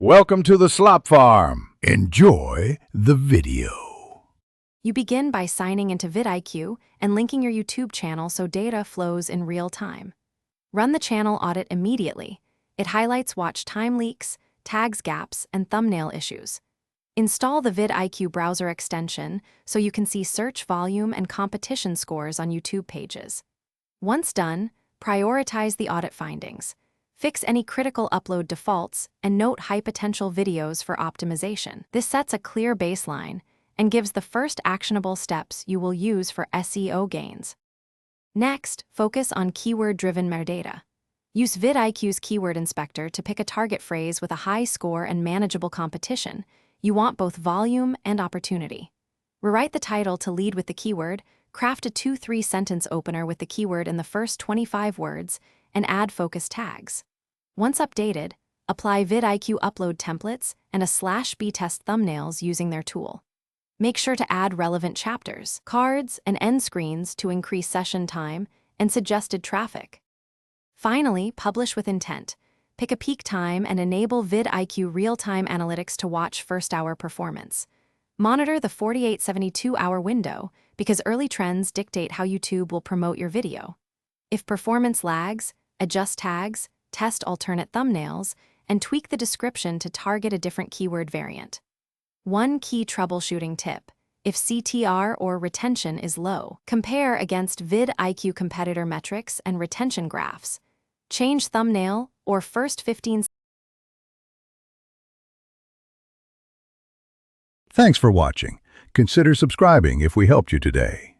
Welcome to the Slop Farm. Enjoy the video. You begin by signing into Vidiq and linking your YouTube channel so data flows in real time. Run the channel audit immediately. It highlights watch time leaks, tags gaps, and thumbnail issues. Install the Vidiq browser extension so you can see search volume and competition scores on YouTube pages. Once done, prioritize the audit findings. Fix any critical upload defaults and note high-potential videos for optimization. This sets a clear baseline and gives the first actionable steps you will use for SEO gains. Next, focus on keyword-driven metadata. Use Vidiq's keyword inspector to pick a target phrase with a high score and manageable competition. You want both volume and opportunity. Rewrite the title to lead with the keyword, craft a 2-3 sentence opener with the keyword in the first 25 words, and add focus tags. Once updated, apply Vidiq upload templates and a /b test thumbnails using their tool. Make sure to add relevant chapters, cards, and end screens to increase session time and suggested traffic. Finally, publish with intent. Pick a peak time and enable Vidiq real-time analytics to watch first-hour performance. Monitor the 48-72-hour window because early trends dictate how YouTube will promote your video. If performance lags, adjust tags, test alternate thumbnails, and tweak the description to target a different keyword variant. One key troubleshooting tip: if CTR or retention is low, compare against Vidiq competitor metrics and retention graphs. Change thumbnail or first 15. Thanks for watching. Consider subscribing if we helped you today.